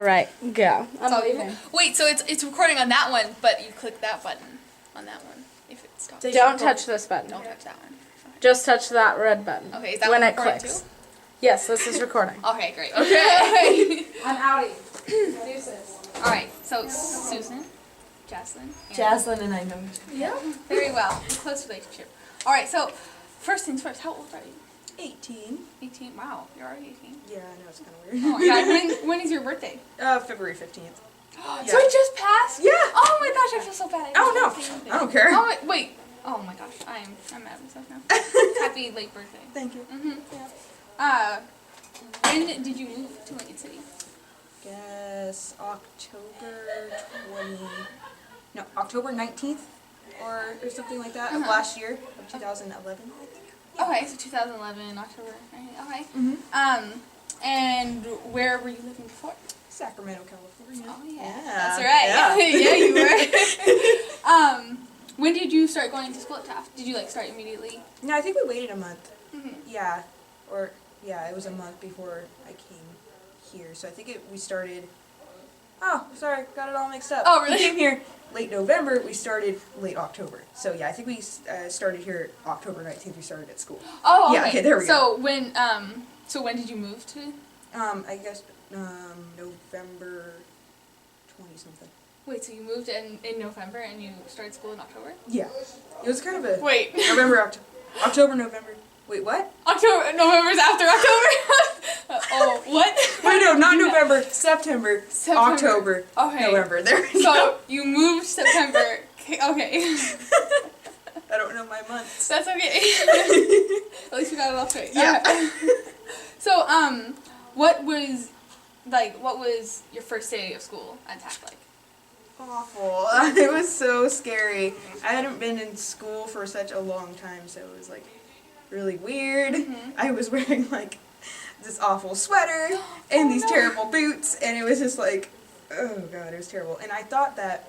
Right, go. I'm leaving. Wait, so it's recording on that one, but you click that button on that one if it stops. Don't touch this button. Don't touch that one. Okay. Just touch that red button. Okay, is that when one it recording clicks. too? Yes, this is recording. Okay, great. Okay. I'm outie. Deuces. All right, so Susan, Jazlyn. Jazlyn and I know each other. Yeah, very well. Close relationship. All right, so first things first. How old are you? 18. 18. Wow, you're already 18. Yeah, I know, it's kind of weird. Oh my God. When is your birthday? February 15th. Yeah. So it just passed? Yeah. Oh my gosh, I feel so bad. Oh no, I don't care. Oh wait. Oh my gosh, I'm mad at myself now. Happy late birthday. Thank you. Yeah. When did you move to Lincoln City? Guess October 19th or something like that of last year, of 2011, I think. Yeah. Okay, so 2011, October 19th. Okay. And where were you living before? Sacramento, California. Oh yeah. Yeah. That's right. Yeah, Yeah, you were. When did you start going to school at Taft? Did you start immediately? No, I think we waited a month. Yeah, it was a month before I came here. So I think we started. Oh, sorry, got it all mixed up. Oh, really? We came here late November. We started late October. So yeah, I think we started here October 19th. We started at school. Oh, okay. Yeah, okay, there we go. So when did you move to? I guess November 20-something. Wait, so you moved in November and you started school in October? Yeah, it was kind of a Wait. October, November. Wait, what? November's after October? Oh, what? Wait, no, not November, September, October, November. There we go. So you moved September. Okay. I don't know my months. That's okay. At least we got it all straight. Yeah. So, what was your first day of school at Taft like? Awful. It was so scary. I hadn't been in school for such a long time, so it was really weird. I was wearing this awful sweater and these terrible boots, and it was just oh god, it was terrible. And I thought that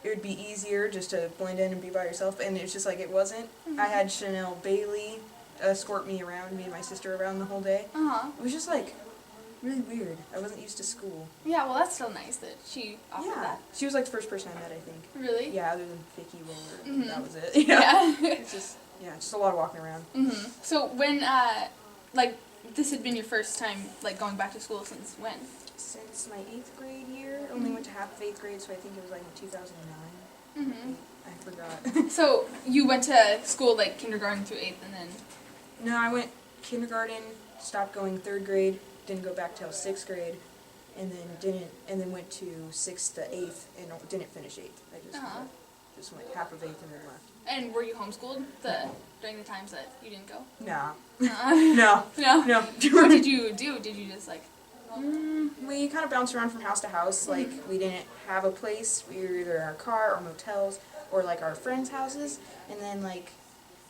it would be easier just to blend in and be by yourself, and it's just it wasn't. I had Chanel Bailey escort me and my sister around the whole day. It was just really weird. I wasn't used to school. Yeah, well that's so nice that she offered that. She was the first person I met, I think. Really? Yeah, other than Vicky Roller, that was it. Yeah. It's just a lot of walking around. So when this had been your first time going back to school since when? Since my 8th grade year. Only went to half of 8th grade, so I think it was in 2009. I forgot. So you went to school kindergarten through 8th and then? No, I went kindergarten, stopped going 3rd grade, didn't go back till 6th grade, and then went to 6th to 8th and didn't finish 8th. I just went half of 8th and then left. And were you homeschooled during the times that you didn't go? No. No. What did you do? Did you just we kind of bounced around from house to house. We didn't have a place. We were either in our car or motels or our friends' houses, and then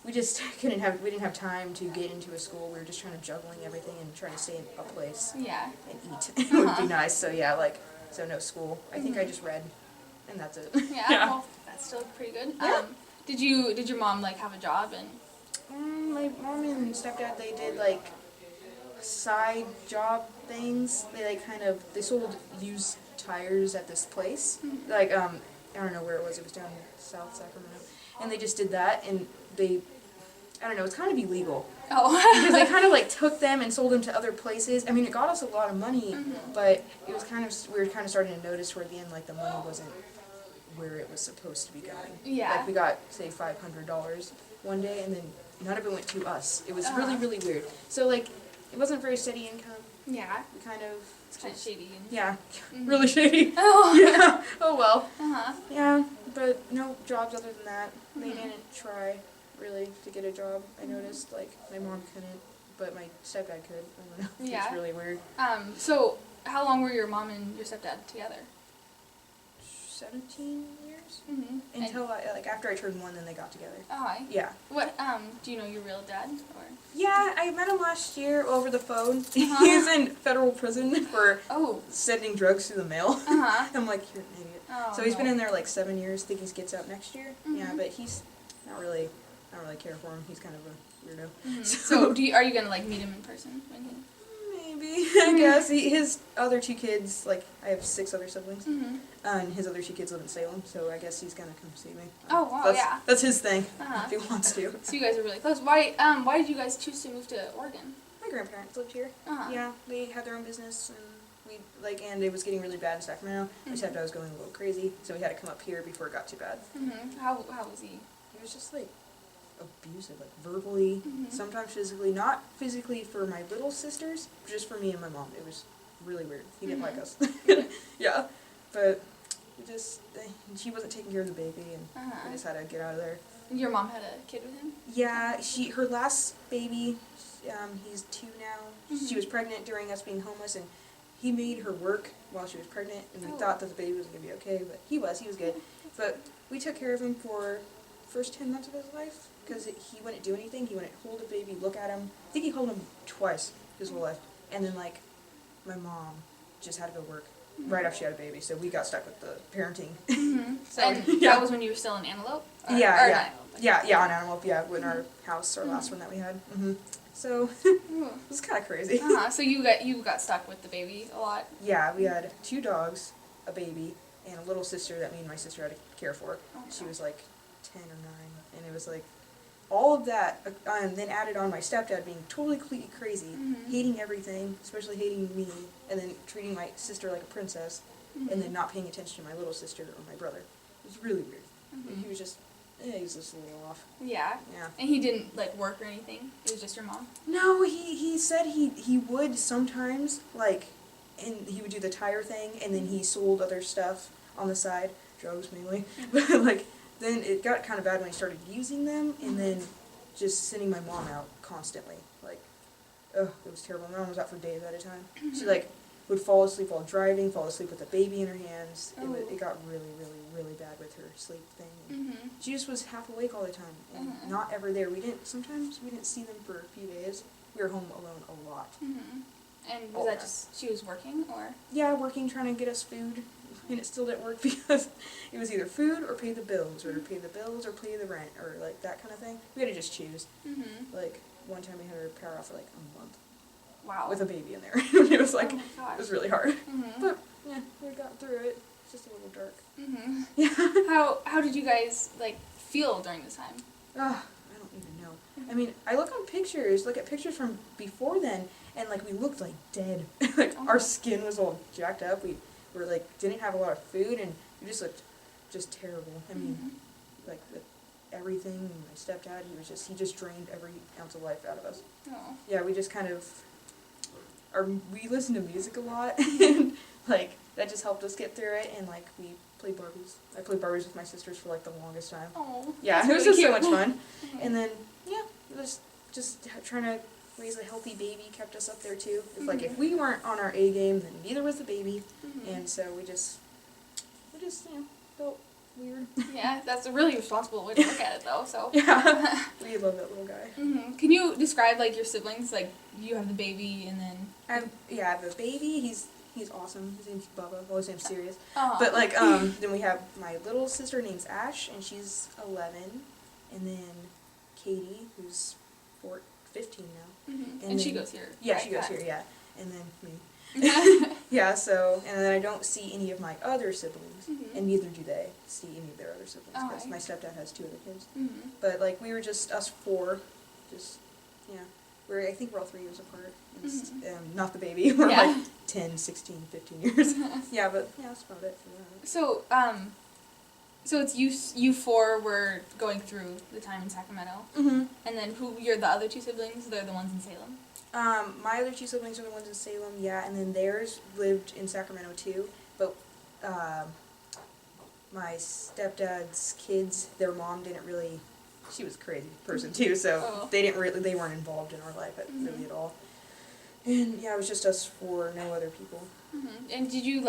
we just we didn't have time to get into a school. We were just trying to juggling everything and trying to stay in a place. Yeah. And eat. It would be nice. So yeah, so no school. I think I just read, and that's it. Yeah. Well, that's still pretty good. Yeah. Did your mom have a job and? My mom and stepdad, they did side job things. They they sold used tires at this place. I don't know where it was. It was down in South Sacramento, and they just did that. And I don't know. It's kind of illegal. Oh. Because they kind of took them and sold them to other places. I mean, it got us a lot of money, but it was we were kind of starting to notice toward the end the money wasn't where it was supposed to be going. Yeah. We got say $500 one day, and then none of it went to us. It was really weird. So it wasn't very steady income. Yeah. We kind of. It's kind of shady. Yeah. Really shady. Oh. Yeah. Oh well. Yeah. But no jobs other than that. They didn't try really to get a job. I noticed my mom couldn't, but my stepdad could. I don't know. Yeah. It's really weird. So how long were your mom and your stepdad together? 17 years. Until after I turned 1, then they got together. Oh. Yeah. What do you know your real dad or? Yeah, I met him last year over the phone. He's in federal prison for sending drugs through the mail. I'm like, you're an idiot. Oh, so he's been in there 7 years. I think he gets out next year. Yeah, but he's not really. I don't really care for him. He's kind of a weirdo. So are you gonna meet him in person when he? maybe, I guess. His other two kids, like, I have 6 other siblings, and his other 2 kids live in Salem, so I guess he's gonna come see me. Oh, wow, that's, yeah. That's his thing, Uh-huh. if he wants to. So you guys are really close. Why did you guys choose to move to Oregon? My grandparents lived here. Uh-huh. Yeah, they had their own business, and and it was getting really bad in Sacramento. My stepdad was going a little crazy, so we had to come up here before it got too bad. How was he? He was just, like, abusive, like, verbally, sometimes physically. Not physically for my little sisters, just for me and my mom. It was really weird. He didn't like us. Yeah, but she wasn't taking care of the baby, and we just had to get out of there. Your mom had a kid with him? Yeah, her last baby, he's 2 now. She was pregnant during us being homeless, and he made her work while she was pregnant, and we thought that the baby was going to be okay, but he was good. But we took care of him for the first 10 months of his life, because he wouldn't do anything. He wouldn't hold a baby, look at him. I think he held him twice his whole life. And then, like, my mom just had to go work right after she had a baby, so we got stuck with the parenting. So, and that was when you were still in Antelope? Yeah, on Antelope, in our house, our last one that we had. So, it was kind of crazy. So you got stuck with the baby a lot? Yeah, we had 2 dogs, a baby, and a little sister that me and my sister had to care for. She was like 10 or 9, and it was like all of that, and then added on my stepdad being totally crazy, hating everything, especially hating me, and then treating my sister like a princess, and then not paying attention to my little sister or my brother. It was really weird. And he was just a little off. Yeah. Yeah. And he didn't, like, work or anything? It was just your mom? No, he said he would sometimes, like, and he would do the tire thing, and then he sold other stuff on the side, drugs mainly, but, like, then it got kind of bad when he started using them, and then just sending my mom out constantly. Like, it was terrible. My mom was out for days at a time. She, like, would fall asleep while driving, fall asleep with a baby in her hands. It got really, really, really bad with her sleep thing. She just was half awake all the time, and not ever there. Sometimes we didn't see them for a few days. We were home alone a lot. And was that just, she was working, or? Yeah, working, trying to get us food, and it still didn't work because it was either food or pay the bills, or pay the bills or pay the rent, or, like, that kind of thing. We had to just choose. Like, one time we had our power off for, like, a month. Wow. With a baby in there. It was, like, oh my gosh. it was really hard. But, yeah, we got through it. It's just a little dark. Yeah. How did you guys, like, feel during this time? I don't even know. I mean, I look at pictures from before then, and, like, we looked, like, dead. Like, our skin was all jacked up. We were, like, didn't have a lot of food, and we just looked just terrible. I mean, like, with everything, my stepdad, he just drained every ounce of life out of us. Oh. Yeah, we just kind of, we listened to music a lot, and, like, that just helped us get through it, and, like, we played Barbies. I played Barbies with my sisters for, like, the longest time. Oh, yeah, it was really just so cute. much fun. And then, yeah, it was just trying to raise a healthy baby kept us up there, too. If we weren't on our A game, then neither was the baby, and so we just, felt weird. Yeah, that's a really responsible way to look at it, though, so. Yeah, we love that little guy. Can you describe, like, your siblings? Like, you have the baby, and then... I have a baby. He's awesome. His name's Bubba. Well, his name's Sirius. Oh. But, like, then we have my little sister name's Ash, and she's 11. And then Katie, who's 15 now. And she goes here. Yeah, right, she goes here, yeah. And then me. Yeah. Yeah, so, and then I don't see any of my other siblings, and neither do they see any of their other siblings, because my stepdad has 2 other kids. But, like, we were just us 4, I think we're all 3 years apart. Not the baby, we're like 10, 16, 15 years. Yeah, but, yeah, that's about it for that. So, so it's you 4 were going through the time in Sacramento, and then you're the other 2 siblings? They're the ones in Salem? My other 2 siblings are the ones in Salem, yeah, and then theirs lived in Sacramento too, but my stepdad's kids, their mom didn't really, she was a crazy person too, so they weren't involved in our life really at all. And yeah, it was just us 4, no other people. And did you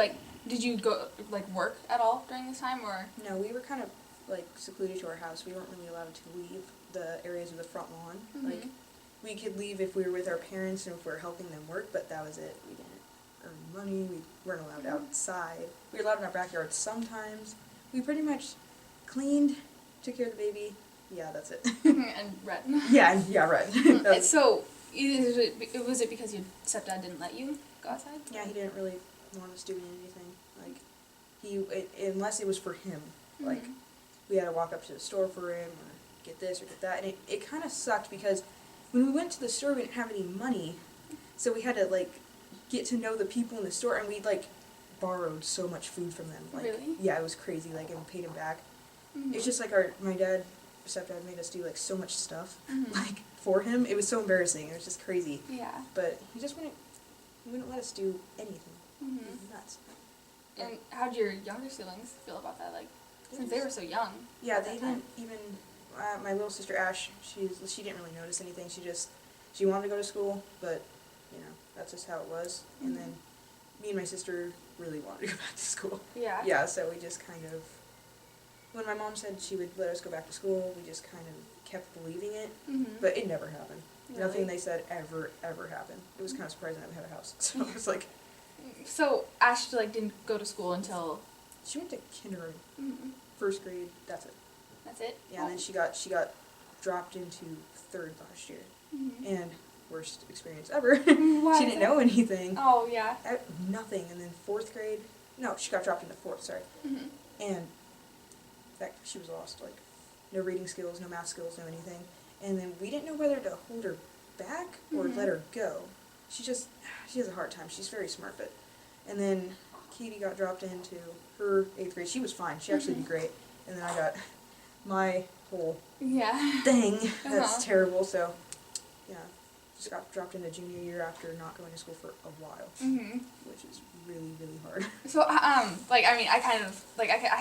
go, like, work at all during this time, or? No, we were kind of, like, secluded to our house. We weren't really allowed to leave the areas of the front lawn. Like, we could leave if we were with our parents and if we were helping them work, but that was it. We didn't earn money. We weren't allowed outside. We were allowed in our backyard sometimes. We pretty much cleaned, took care of the baby. Yeah, that's it. And read. Yeah, read. So, Was it because your stepdad didn't let you go outside? Yeah, he didn't really want us doing anything. Like, unless it was for him. Like, we had to walk up to the store for him, or get this or get that. And it kind of sucked because when we went to the store, we didn't have any money. So we had to, like, get to know the people in the store, and we, like, borrowed so much food from them. Like, really? yeah, it was crazy. Like, and we paid him back. Mm-hmm. It's just like my stepdad made us do, like, so much stuff, Mm-hmm. like, for him. It was so embarrassing. It was just crazy. Yeah. But he just wouldn't let us do anything. It Mm-hmm. was nuts. And how'd your younger siblings feel about that? Like, since they were so young. Yeah, at they that time. didn't even. My little sister Ash, she didn't really notice anything. She wanted to go to school, but that's just how it was. Mm-hmm. And then me and my sister really wanted to go back to school. Yeah. Yeah, so we just kind of. When my mom said she would let us go back to school, we just kind of kept believing it, Mm-hmm. but it never happened. Really? Nothing they said ever happened. It was kind of surprising that we had a house. So it was like. So Ash didn't go to school until. She went to kindergarten, Mm-hmm. first grade. That's it. That's it. Yeah, and then she got dropped into third last year, Mm-hmm. and worst experience ever. Why She is didn't that? know anything. Oh yeah. Nothing, and then fourth grade. No, she got dropped into fourth. Sorry, Mm-hmm. and that she was lost. Like, no reading skills, no math skills, no anything. And then we didn't know whether to hold her back or Mhm. let her go. She has a hard time. She's very smart, but and then Katie got dropped into her 8th grade. She was fine. She actually did great. And then I got my whole Yeah. thing. That's Uh-huh. terrible. So, yeah, just got dropped into junior year after not going to school for a while, Mm-hmm. which is really, really hard. So I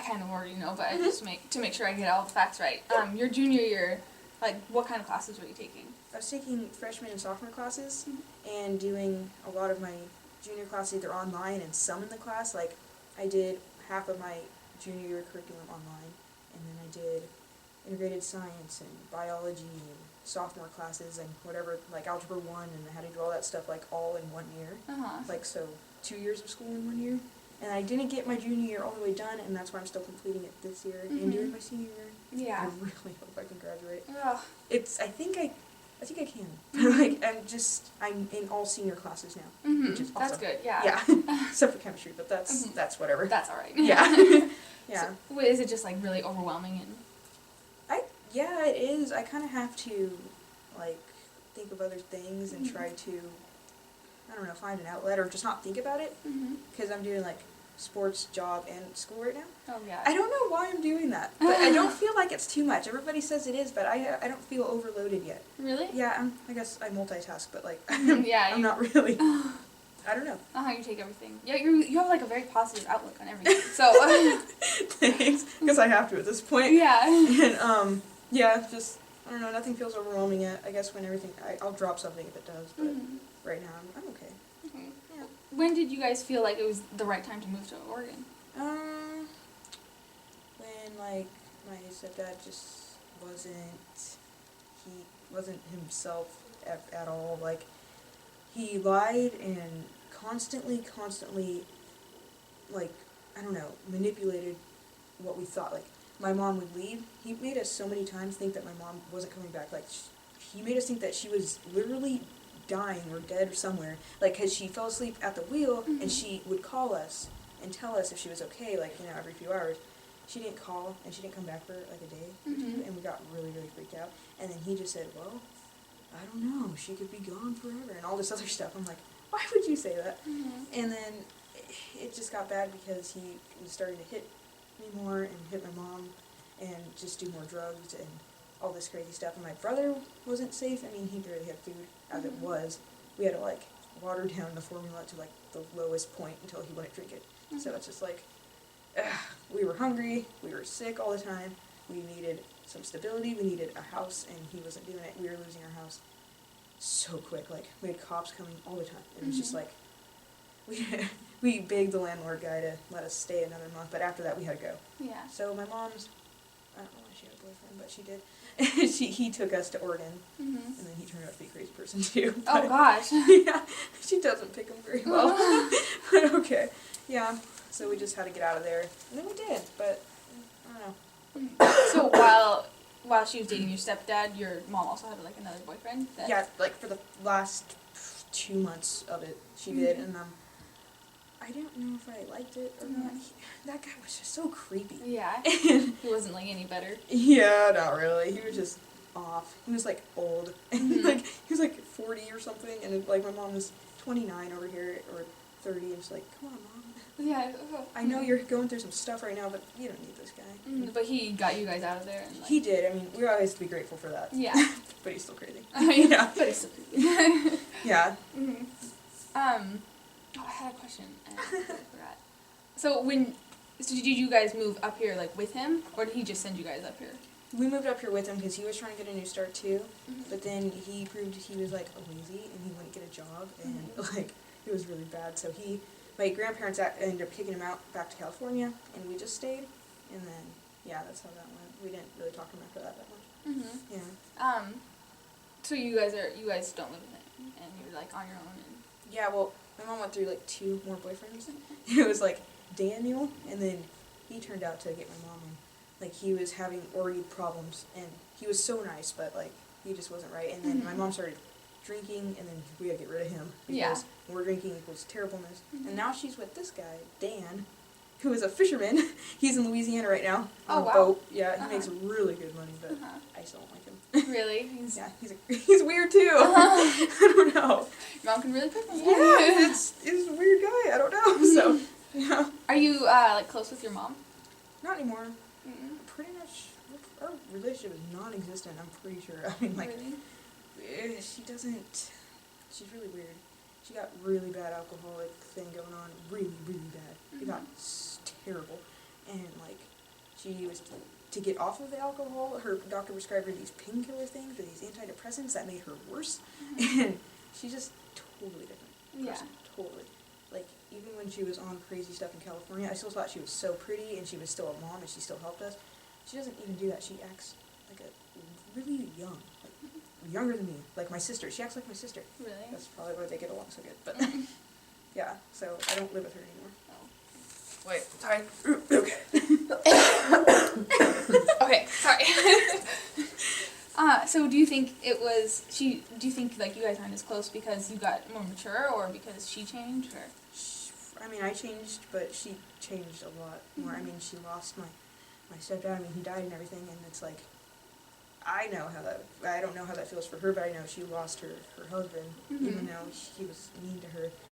kind of already know, but I Mhm. just to make sure I get all the facts right. Your junior year, like, what kind of classes were you taking? I was taking freshman and sophomore classes Mhm. and doing a lot of my junior classes either online and some in the class. Like, I did half of my junior year curriculum online, and then I did integrated science and biology and sophomore classes and whatever, like algebra 1, and I had to do all that stuff like all in 1 year. Uh-huh. Like, so 2 years of school in 1 year. And I didn't get my junior year all the way done, and that's why I'm still completing it this year and doing Mhm. my senior year. Yeah. I really hope I can graduate. Ugh. I think I can. Mhm. Like, I'm in all senior classes now. Mm-hmm. Which is That's awesome. good. Yeah. Yeah. Except for chemistry, but that's Mhm. that's whatever. That's all right. Yeah. Yeah. So, wait, is it just like really overwhelming and? Yeah, it is. I kind of have to, like, think of other things and Mhm. try to, I don't know, find an outlet or just not think about it, Mm-hmm. because I'm doing, like, sports, job, and school right now. Oh yeah. I don't know why I'm doing that, but I don't feel like it's too much. Everybody says it is, but I don't feel overloaded yet. Really? Yeah, I guess I multitask, but, like, Yeah. I'm not really. I don't know. You take everything. Yeah, you have like a very positive outlook on everything. So. Thanks, because I have to at this point. Yeah. And yeah, just I don't know. Nothing feels overwhelming yet. I guess when everything, I'll drop something if it does, but Mhm. right now I'm okay. Mhm. Yeah. When did you guys feel like it was the right time to move to Oregon? When like my stepdad just wasn't himself at all. Like, he lied and constantly, like, I don't know, manipulated what we thought. Like, my mom would leave. He made us so many times think that my mom wasn't coming back. Like, he made us think that she was literally dying or dead or somewhere. Like, because she fell asleep at the wheel, Mhm. and she would call us and tell us if she was okay, like, every few hours. She didn't call, and she didn't come back for, like, a day or two, Mhm. and we got really, really freaked out. And then he just said, well, I don't know, she could be gone forever, and all this other stuff. I'm like, why would you say that? Mm-hmm. And then it just got bad because he was starting to hit me more and hit my mom and just do more drugs and all this crazy stuff. And my brother wasn't safe. I mean, he barely had food as it Mhm. was. We had to, like, water down the formula to, like, the lowest point until he wouldn't drink it. So Mhm. it's just like, we were hungry, we were sick all the time, we needed some stability, we needed a house, and he wasn't doing it. We were losing our house so quick. Like, we had cops coming all the time. It was just Mhm. like, we begged the landlord guy to let us stay another month, but after that we had to go. Yeah. So my mom's, I don't know why she had a boyfriend, but she did. He took us to Oregon, Mm-hmm. and then he turned out to be a crazy person too. Oh But, gosh. yeah, she doesn't pick him very well. But okay, yeah. So we just had to get out of there, and then we did. But I don't know. So while while she was dating your stepdad, your mom also had like another boyfriend? That... Yeah, like for the last 2 months of it, she did, and I didn't know if I liked it or not. That guy was just so creepy. Yeah. He wasn't like any better. Yeah, not really. He was just off. He was like old, and like he was like 40 or something, and like my mom was 29 over here or 30, and she's like, "Come on, mom. Yeah. I know you're going through some stuff right now, but you don't need this guy." But he got you guys out of there. And, like... He did. I mean, we always have to be grateful for that. Yeah. But he's still crazy. Yeah. But he's still creepy. Yeah. Oh, I had a question and I forgot. So did you guys move up here like with him, or did he just send you guys up here? We moved up here with him because he was trying to get a new start too, but then he proved he was like lazy and he wouldn't get a job, and like it was really bad. So my grandparents ended up kicking him out back to California, and we just stayed. And then yeah, that's how that went. We didn't really talk to him after that much. Yeah. So you guys don't live with him, and you're like on your own. And... Yeah. Well, my mom went through like 2 more boyfriends. It was like Daniel, and then he turned out to get my mom in. Like, he was having already problems, and he was so nice, but, like, he just wasn't right. And then my mom started drinking, and then we had to get rid of him, because more drinking equals terribleness. And now she's with this guy, Dan, who is a fisherman. He's in Louisiana right now, on a boat. Yeah, he makes really good money, but I still don't like him. Really? Yeah, he's weird, too. I don't know. Your mom can really cook. Yeah, he's a weird guy. I don't know, so, yeah. Are you, like, close with your mom? Not anymore. Pretty much, our relationship is non-existent, I'm pretty sure. I mean, like, really? she's really weird. She got really bad alcoholic thing going on, really, really bad. It got terrible. And, like, she was, to get off of the alcohol, her doctor prescribed her these painkiller things, or these antidepressants that made her worse. And she's just totally different person. Totally. Like, even when she was on crazy stuff in California, I still thought she was so pretty, and she was still a mom, and she still helped us. She doesn't even do that. She acts like a really young, like younger than me, like my sister. She acts like my sister. Really? That's probably why they get along so good. But yeah, so I don't live with her anymore. Oh. Wait, sorry. Okay. Okay, sorry. So do you think do you think like you guys aren't as close because you got more mature, or because she changed, or? I mean, I changed, but she changed a lot more. I mean, she lost my stepdad. I mean, he died and everything, and it's like, I don't know how that feels for her, but I know she lost her husband, even though he was mean to her.